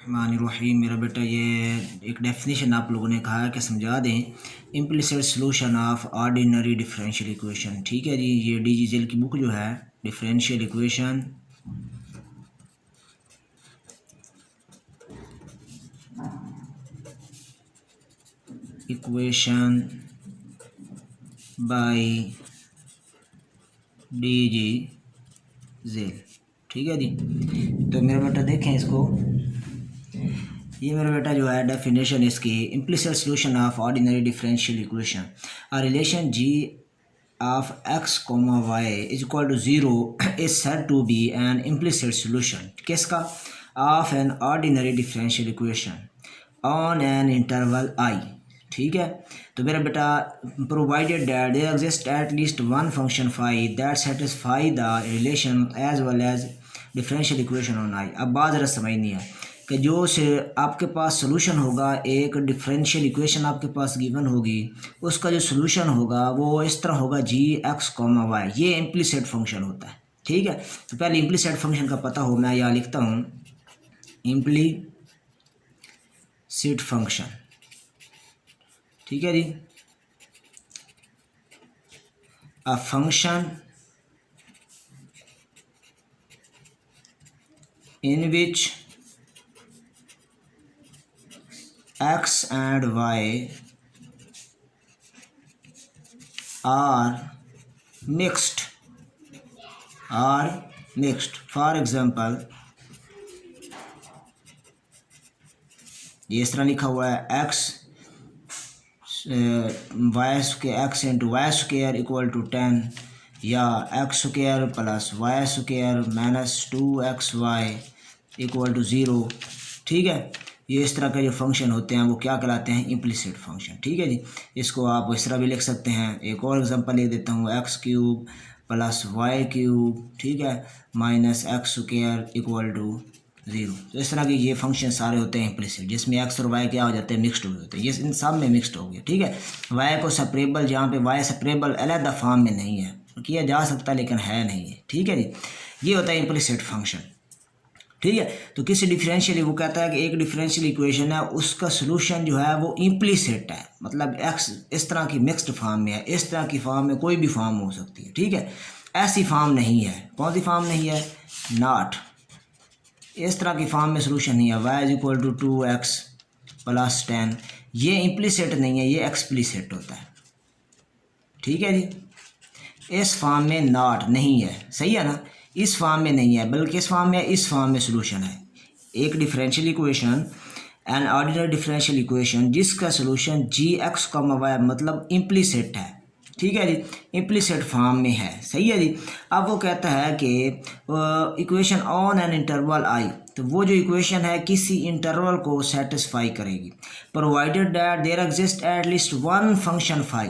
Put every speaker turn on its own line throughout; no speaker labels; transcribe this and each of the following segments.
रहीम। मेरा बेटा ये एक डेफिनेशन आप लोगों ने कहा है कि समझा दें। Implicit solution of ordinary differential equation. ठीक है जी, ये डीजीजेल की बुक जो है डिफरेंशियल इक्वेशन बाय डीजीजेल। ठीक है जी, तो मेरा बेटा देखें इसको। ये मेरा बेटा जो है डेफिनेशन इसकी, implicit solution of ordinary differential equation a relation G of x comma y is equal to 0 is said to be an implicit solution किसका, of an ordinary differential equation on an interval I। ठीक है, तो मेरा बेटा provided that there exists at least one function phi that satisfy the relation as well as differential equation on I। अब बात ज़रा समझनी है कि जो से आपके पास सोल्यूशन होगा, एक डिफरेंशियल इक्वेशन आपके पास गिवन होगी, उसका जो सोल्यूशन होगा वो इस तरह होगा जी एक्स कॉमा वाई। ये इम्प्लिसिट फंक्शन होता है। ठीक है, तो पहले इम्प्लिसिट फंक्शन का पता हो, मैं यहाँ लिखता हूँ इम्प्लिसिट फंक्शन। ठीक है जी, a function in which x and y are mixed for example ये इस तरह लिखा हुआ है x Y square X into Y square equal to 10 या X square plus Y square minus 2xy equal to 0। ठीक है, ये इस तरह के जो फंक्शन होते हैं वो क्या कहलाते हैं, इम्प्लिसिट फंक्शन। ठीक है जी, इसको आप इस तरह भी लिख सकते हैं। एक और एग्जांपल लिख देता हूँ, X cube plus Y cube, ठीक है, minus x square equal to 0। तो इस तरह के ये फंक्शन सारे होते हैं इम्प्लिसिट, जिसमें एक्स और वाई क्या हो जाते हैं, मिक्सड हो जाते हैं। ये इन सब में मिक्सड हो गया। ठीक है, वाई को सेपरेबल, जहाँ पे वाई सेपरेबल अलग फॉर्म में नहीं है, किया जा सकता लेकिन है नहीं है। ठीक है जी, ये होता है इम्प्लिसिट फंक्शन। ठीक है, तो किसी डिफरेंशियल, वो कहता है कि एक डिफरेंशियल इक्वेशन है, उसका सोल्यूशन जो है वो इम्प्लिसिट है, मतलब एक्स इस तरह की मिक्स्ड फॉर्म में है, इस तरह की फॉर्म में कोई भी फॉर्म हो सकती है। ठीक है, ऐसी फॉर्म नहीं है। कौन सी फॉर्म नहीं है, नॉट इस तरह की फॉर्म में सोल्यूशन नहीं है। Y is equal to 2x plus 10, ये इम्प्लिसिट नहीं है, ये एक्सप्लिसिट होता है। ठीक है जी, इस फॉर्म में नॉट नहीं है, सही है ना, इस फॉर्म में नहीं है, बल्कि इस फॉर्म में, इस फॉर्म में सोल्यूशन है। एक differential equation, an ordinary differential equation जिसका सोल्यूशन जी एक्स कॉमा वाई मतलब इम्प्लिसिट है। ठीक है जी, इम्प्लिसिट फॉर्म में है, सही है जी। अब वो कहता है कि इक्वेशन ऑन एन इंटरवल आई, तो वो जो इक्वेशन है किसी इंटरवल को सेटिस्फाई करेगी, provided that there exist at least one function phi.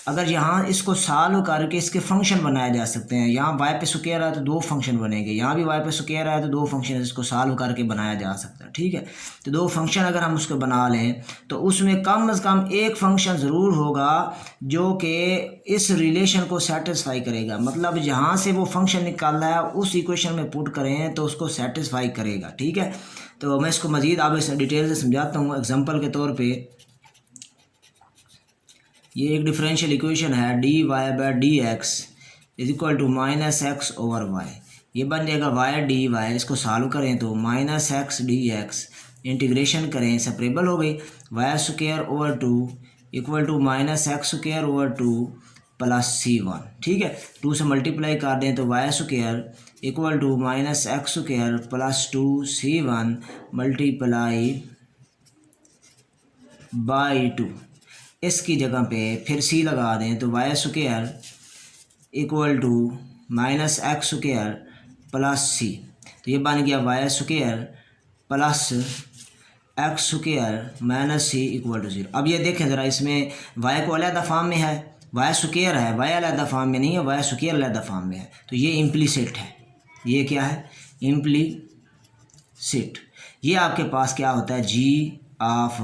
अगर यहाँ इसको सॉल्व करके इसके फंक्शन बनाए जा सकते हैं, यहाँ वाई पे स्क्वायर है तो दो फंक्शन बनेंगे, यहाँ भी वाई पे स्क्वायर है तो दो फंक्शन इसको सॉल्व करके बनाया जा सकता है। ठीक है, तो दो फंक्शन अगर हम उसको बना लें तो उसमें कम से कम एक फंक्शन ज़रूर होगा जो कि इस रिलेशन को सेटिस्फाई करेगा, मतलब जहाँ से वो फंक्शन निकाल रहा है उस इक्वेशन में पुट करें तो उसको सेटिस्फाई करेगा। ठीक है, तो मैं इसको मज़ीद आप इस डिटेल से समझाता हूँ। एग्जांपल के तौर पे ये एक डिफरेंशियल इक्वेशन है, D Y by D X is equal to minus x over Y. ये बन जाएगा वाई डी वाई, इसको सॉल्व करें तो minus X D X, integration करें सेपरेबल हो गई, Y square over 2 equal to minus x square over 2 plus c1। ठीक है, 2 से मल्टीप्लाई कर दें तो Y square equal to minus x square plus 2c1 multiply by 2। इसकी जगह पे फिर c लगा दें तो Y square equal to minus x square plus c, तो ये बन गया y square plus x square minus c equal to 0। अब ये देखें ज़रा, इसमें वाई को अलग फॉर्म में है, वाई स्क्वायर है, वाई अलग फॉर्म में नहीं है, वाई स्क्वायर अलग फॉर्म में है, तो ये इम्प्लिसिट है। ये क्या है, इम्प्लिसिट। ये आपके पास क्या होता है, g of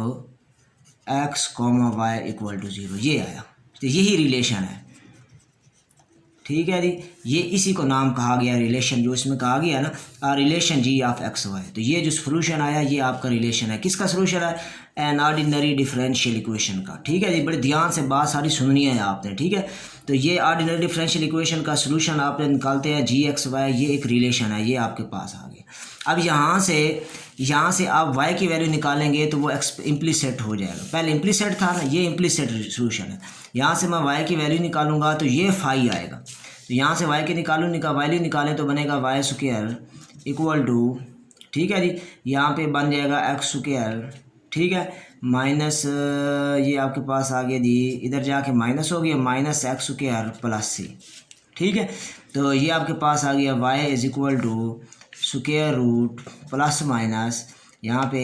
x comma y equal to 0, ये आया, तो यही रिलेशन है। ठीक है जी। ये इसी को नाम कहा गया रिलेशन, जो इसमें कहा गया ना relation G of X Y. तो ये जो सोल्यूशन आया ये आपका रिलेशन है, किसका सोल्यूशन है? एन ऑर्डिनरी डिफरेंशियल इक्वेशन का। ठीक है जी, बड़े ध्यान से बात सारी सुननी है आपने। ठीक है, तो ये ऑर्डिनरी डिफरेंशियल इक्वेशन का सोल्यूशन आपने निकालते हैं जी एक्स वाई, ये एक रिलेशन है, ये आपके पास आ गया। अब यहाँ से आप y की वैल्यू निकालेंगे तो वो इम्प्लीसेट हो जाएगा। पहले इम्प्लीसेट था ना, ये इम्प्लीसेट सोल्यूशन है। यहाँ से मैं y की वैल्यू निकालूंगा तो ये फाई आएगा। तो यहाँ से y की वैल्यू निकालें तो बनेगा वाई स्क्वायर इक्वल टू, ठीक है जी, यहाँ पे बन जाएगा एक्स स्क्वायर, ठीक है, माइनस ये आपके पास आ गया जी, इधर जाके माइनस हो गया, minus x square plus C. ठीक है, तो ये आपके पास आ गया y is equal to square root plus minus यहाँ पे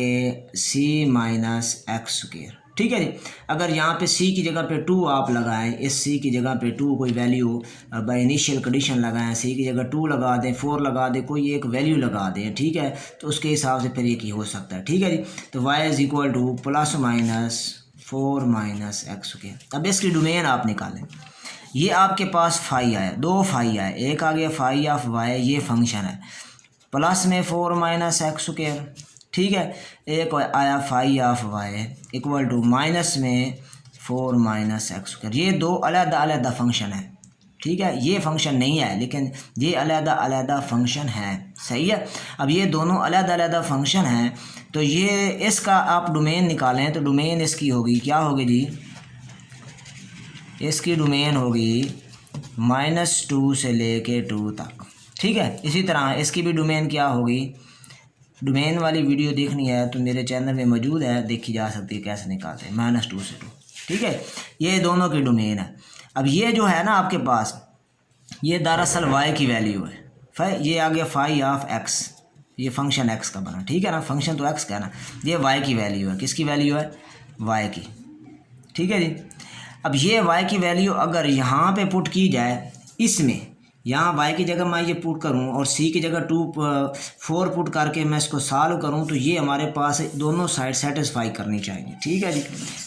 c माइनस एक्स स्क्वायर। ठीक है जी, अगर यहाँ पे c की जगह पे 2 आप लगाएं, इस c की जगह पे 2 कोई वैल्यू बाय इनिशियल कंडीशन लगाएं, c की जगह 2 लगा दें, 4 लगा दें, कोई एक वैल्यू लगा दें, ठीक है, तो उसके हिसाब से फिर ये की हो सकता है। ठीक है जी, तो y is equal two plus minus 4 minus x square. अब इसकी डोमेन आप निकालें। ये आपके पास फाई आया, 2 फाई आए, एक आ गया फाई ऑफ y, ये फंक्शन है, प्लस में 4 माइनस एक्स स्क्वायर, ठीक है, एक आया phi of y equal to minus में 4 माइनस एक्स स्क्वायर। ये दो अलग-अलग फंक्शन है, ठीक है, ये फंक्शन नहीं है लेकिन ये अलग-अलग फंक्शन है, सही है। अब ये दोनों अलग-अलग फंक्शन हैं, तो ये इसका आप डोमेन निकालें तो डोमेन इसकी होगी, क्या होगी जी, इसकी डोमेन होगी -2 से लेके 2 तक। ठीक है, इसी तरह इसकी भी डोमेन क्या होगी, डोमेन वाली वीडियो देखनी है तो मेरे चैनल में मौजूद है, देखी जा सकती है कैसे निकालते हैं, -2 से 2। ठीक है, ये दोनों की डोमेन है। अब ये जो है ना आपके पास, ये दरअसल y की वैल्यू है, ये आ गया फाई ऑफ x, ये फंक्शन x का बना, ठीक है ना, फंक्शन तो x का है ना, ये y की वैल्यू है, किसकी वैल्यू है, y की। ठीक है जी, अब ये y की वैल्यू अगर यहाँ पे पुट की जाए, इसमें यहाँ y की जगह मैं ये पुट करूँ और c की जगह 4 पुट करके मैं इसको सॉल्व करूँ, तो ये हमारे पास दोनों साइड सेटिस्फाई करनी चाहिए। ठीक है जी,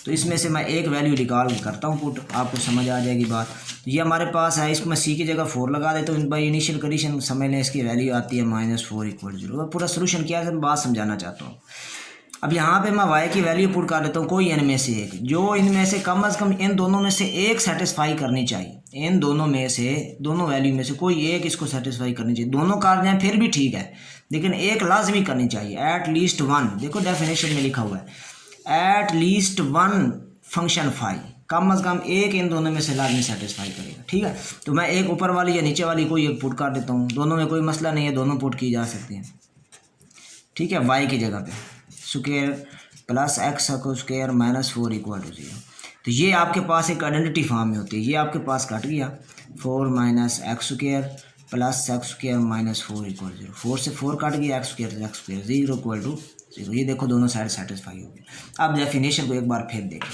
तो इसमें से मैं एक वैल्यू निकाल करता हूँ पुट, आपको समझ आ जाएगी बात। तो ये हमारे पास है, इसको मैं c की जगह 4 लगा देता हूँ, बाई इनिशियल कंडीशन समझ लें, इसकी वैल्यू आती है -4 = 0। पूरा सोल्यूशन क्या है मैं बात समझाना चाहता हूँ। अब यहाँ पे मैं y की वैल्यू पुट कर देता हूँ, कोई इनमें से एक, जो इनमें से कम से कम इन दोनों में से एक सेटिस्फाई करनी चाहिए, इन दोनों में से, दोनों वैल्यू में से कोई एक इसको सेटिस्फाई करनी चाहिए। दोनों कर जाएँ फिर भी ठीक है, लेकिन एक लाजमी करनी चाहिए, एट लीस्ट 1। देखो डेफिनेशन में लिखा हुआ है एट लीस्ट 1 फंक्शन फाई, कम से कम एक इन दोनों में से लाजमी सेटिस्फाई करेगा। ठीक है, तो मैं एक ऊपर वाली या नीचे वाली कोई एक पुट कर देता हूँ, दोनों में कोई मसला नहीं है, दोनों पुट की जा सकती हैं। ठीक है, y की जगह पे स्क्वायर प्लस एक्स स्क्वायर -4 = 0। तो ये आपके पास एक आइडेंटिटी फॉर्म में होती है, ये आपके पास कट गया, 4 minus x square plus x square -4 = 0, 4 से 4 कट गया, एक्स स्क्वायर 0 = 0। ये देखो दोनों साइड सेटिस्फाई हो गए। अब डेफिनेशन को एक बार फिर देखें,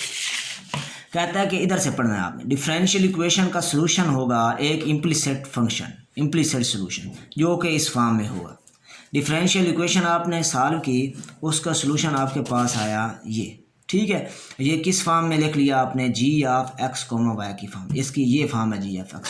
कहता है कि इधर से पढ़ना है आपने, डिफरेंशियल इक्वेशन का सोल्यूशन होगा एक इम्प्लीसिट फंक्शन, इम्प्लीसिट सोल्यूशन, जो कि इस फॉर्म में होगा। डिफरेंशियल इक्वेशन आपने सॉल्व की, उसका सोल्यूशन आपके पास आया ये। ठीक है, ये किस फॉर्म में लिख लिया आपने, जी ऑफ x, y की फॉर्म, इसकी ये फॉर्म है जी ऑफ x।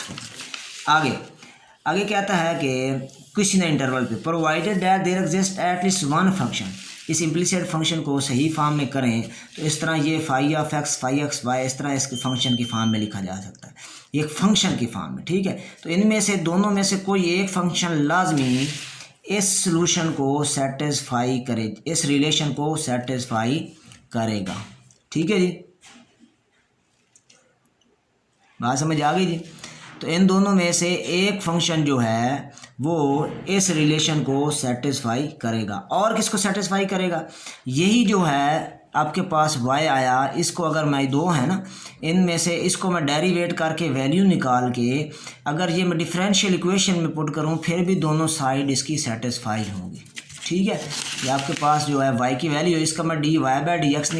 आगे कहता है कि क्वेश्चन इंटरवल पे provided that there exist at least 1 function, इस इम्प्लीसिट फंक्शन को सही फॉर्म में करें तो इस तरह ये phi of x, phi X Y, इस तरह इसके फंक्शन की फॉर्म में लिखा जा सकता है, एक फंक्शन की फॉर्म में। ठीक है, तो इनमें से दोनों में से कोई एक फंक्शन लाजमी इस सॉल्यूशन को सेटिस्फाई करे, इस रिलेशन को सेटिस्फाई करेगा। ठीक है जी, बात समझ आ गई जी। तो इन दोनों में से एक फंक्शन जो है वो इस रिलेशन को सेटिस्फाई करेगा, और किसको सेटिस्फाई करेगा, यही जो है आपके पास y आया, इसको अगर मैं 2 है ना, इनमें से इसको मैं डेरिवेट करके वैल्यू निकाल के अगर ये मैं डिफरेंशियल इक्वेशन में पुट करूं, फिर भी दोनों साइड इसकी सेटिस्फाई होंगी। ठीक है, ये आपके पास जो है y की वैल्यू है, इसका मैं dy/dx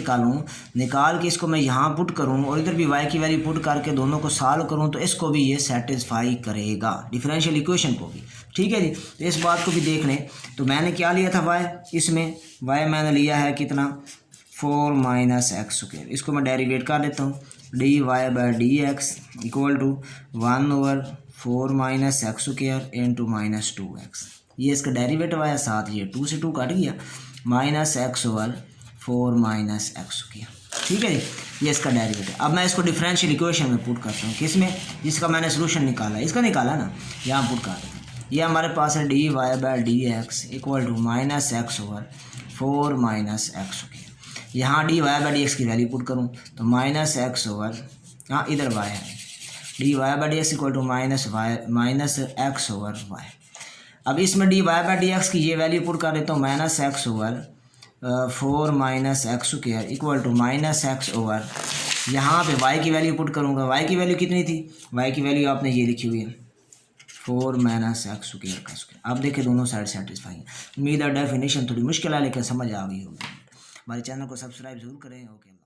निकाल के इसको मैं यहाँ पुट करूँ और इधर भी y की वैल्यू पुट करके दोनों को सॉल्व करूँ, तो इसको भी ये सेटिस्फाई करेगा, डिफरेंशियल इक्वेशन को भी। ठीक है जी, तो इस बात को भी देख लें। तो मैंने क्या लिया था y, इसमें y मैंने लिया है कितना, 4 माइनस एक्स स्क्वायर, इसको मैं डेरिवेट कर लेता हूँ, dy/dx = 1/4 4 minus x square into minus 2x, ये इसका डेरिवेटिव आया, साथ ये 2 से 2 कट गया, minus x over 4 minus x square, ठीक है जी, ये इसका डेरिवेटिव। अब मैं इसको डिफरेंशियल इक्वेशन में पुट करता हूँ, किस में, जिसका मैंने सोल्यूशन निकाला, इसका निकाला ना, यहाँ पुट कर देते हैं। ये हमारे पास है D Y by D x equal to minus x over 4 minus x square. यहाँ d Y by D x की वैल्यू पुट करूँ तो माइनस एक्स ओवर, हाँ इधर वाई है, D Y by D x equal to minus x over y. अब इसमें d Y by D x की ये वैल्यू पुट कर देता हूँ, minus x over 4 minus x square equal to minus x over, यहाँ पे वाई की वैल्यू पुट करूँगा, वाई की वैल्यू कितनी थी, वाई की वैल्यू आपने ये लिखी हुई है 4 माइनस एक्स स्क्वायर का स्क्वायर। अब देखिए दोनों साइड सेटिस्फाई है। उम्मीद है डेफिनेशन थोड़ी मुश्किल है लेकिन समझ आ गई होगी। हमारे चैनल को सब्सक्राइब जरूर करें। ओके।